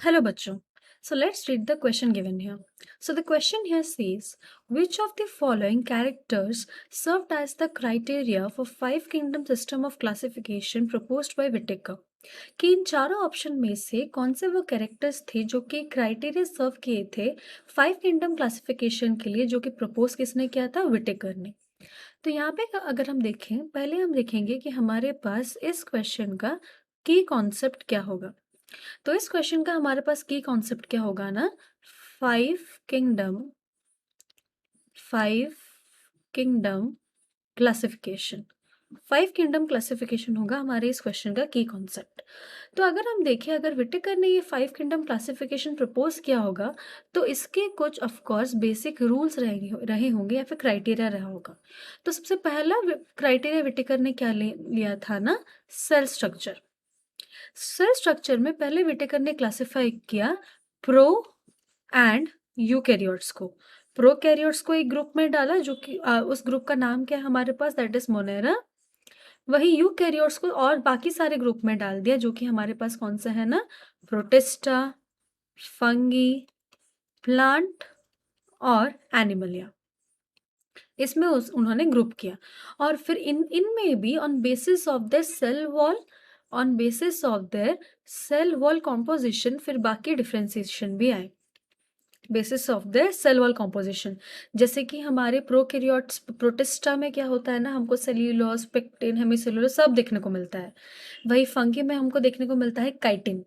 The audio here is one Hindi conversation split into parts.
Hello, bachcho. So let's read the question given here. So the question here says, which of the following characters served as the criteria for five kingdom system of classification proposed by Whittaker? कि इन चारों ऑप्शन में से कौन से वो कैरेक्टर्स थे जो कि क्राइटेरिया सर्व किए थे फाइव किंगडम क्लासिफिकेशन के लिए, जो कि प्रपोज किसने किया था? विटेकर ने। तो यहाँ पे अगर हम देखें, पहले हम देखेंगे कि हमारे पास इस क्वेश्चन का की कॉन्सेप्ट क्या होगा। तो इस क्वेश्चन का हमारे पास की कॉन्सेप्ट क्या होगा ना, five kingdom classification. Five kingdom classification होगा हमारे इस क्वेश्चन का की कॉन्सेप्ट। तो अगर हम देखें, अगर विटेकर ने ये फाइव किंगडम क्लासिफिकेशन प्रपोज किया होगा तो इसके कुछ ऑफ कोर्स बेसिक रूल्स रहे होंगे या फिर क्राइटेरिया रहा होगा। तो सबसे पहला क्राइटेरिया विटेकर ने क्या लिया था ना, सेल स्ट्रक्चर। सेल स्ट्रक्चर में पहले विटेकर ने क्लासिफाई किया प्रो एंड यूकैरियोट्स को। प्रोकैरियोट्स को एक ग्रुप में डाला, जो कि उस ग्रुप का नाम क्या है हमारे पास, दैट इज मोनेरा। वही यूकैरियोट्स को और बाकी सारे ग्रुप में डाल दिया, जो कि हमारे पास कौन सा है ना, प्रोटिस्टा, फंगी, प्लांट और एनिमलिया। इसमें उन्होंने ग्रुप किया और फिर इनमें भी on basis of the cell wall composition फिर बाकी डिफ्रेंसिएशन भी आए basis of the cell wall composition. जैसे कि हमारे प्रोकैरियोट्स प्रोटिस्टा में क्या होता है ना, हमको सेल्यूलोज, पेक्टिन, हेमिसेल्यूलोज सब देखने को मिलता है। वही फंगी में हमको देखने को मिलता है काइटिन,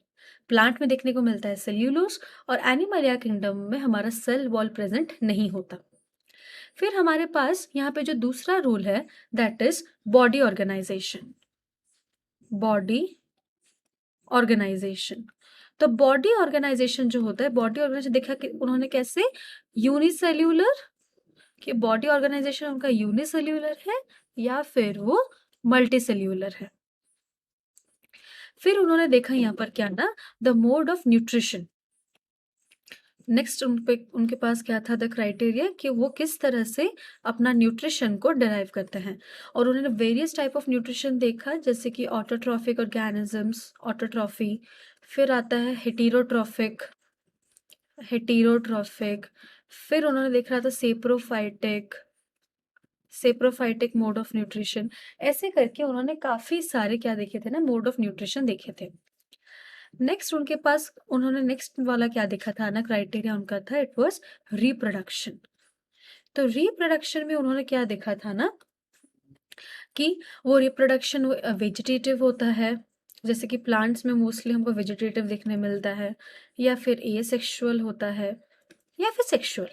प्लांट में देखने को मिलता है सेल्यूलोज, और एनिमलिया किंगडम में हमारा सेल वॉल प्रेजेंट नहीं होता। फिर हमारे पास यहाँ पे जो दूसरा रूल है दैट इज बॉडी ऑर्गेनाइजेशन। तो बॉडी ऑर्गेनाइजेशन जो होता है, बॉडी ऑर्गेनाइजेशन देखा कि उन्होंने कैसे, यूनिसेल्यूलर, कि बॉडी ऑर्गेनाइजेशन उनका यूनिसेल्यूलर है या फिर वो मल्टीसेल्यूलर है। फिर उन्होंने देखा यहाँ पर क्या ना, the mode of nutrition. Next उनके पास क्या था, द क्राइटेरिया, कि वो किस तरह से अपना न्यूट्रिशन को डिराइव करते हैं। और उन्होंने वेरियस टाइप ऑफ न्यूट्रिशन देखा, जैसे कि ऑटोट्रॉफिक ऑर्गेनिजम्स, ऑटोट्रॉफी। फिर आता है हेटेरोट्रॉफिक। फिर उन्होंने देख रहा था सेप्रोफाइटिक मोड ऑफ न्यूट्रिशन। ऐसे करके उन्होंने काफी सारे क्या देखे थे ना, मोड ऑफ न्यूट्रिशन देखे थे। नेक्स्ट उनके पास उन्होंने नेक्स्ट वाला क्या देखा था ना, क्राइटेरिया उनका था, इट वाज रिप्रोडक्शन। तो रिप्रोडक्शन में उन्होंने क्या देखा था ना, कि वो रिप्रोडक्शन वेजिटेटिव होता है, जैसे कि प्लांट्स में मोस्टली हमको वेजिटेटिव देखने मिलता है, या फिर एसेक्सुअल होता है या फिर सेक्सुअल।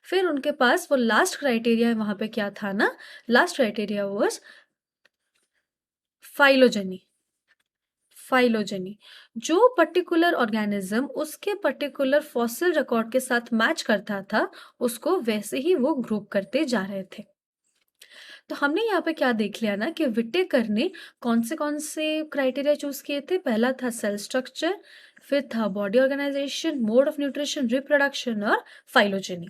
फिर उनके पास वो लास्ट क्राइटेरिया वहां पे क्या था ना, लास्ट क्राइटेरिया वाज फाइलोजेनी। जो पर्टिकुलर ऑर्गेनिज्म उसके पर्टिकुलर फॉसिल रिकॉर्ड के साथ मैच करता था, उसको वैसे ही वो ग्रुप करते जा रहे थे। तो हमने यहाँ पे क्या देख लिया ना, कि विटेकर ने कौन से क्राइटेरिया चूज किए थे। पहला था सेल स्ट्रक्चर, फिर था body organisation, mode of nutrition, reproduction और फाइलोजेनी।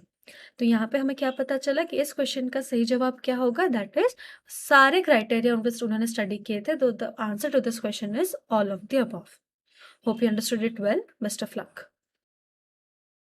तो यहाँ पे हमें क्या पता चला कि इस क्वेश्चन का सही जवाब क्या होगा, दैट इज सारे क्राइटेरिया उन्होंने स्टडी किए थे। तो the answer to this question is all of the above. Hope you understood it well. Best of luck.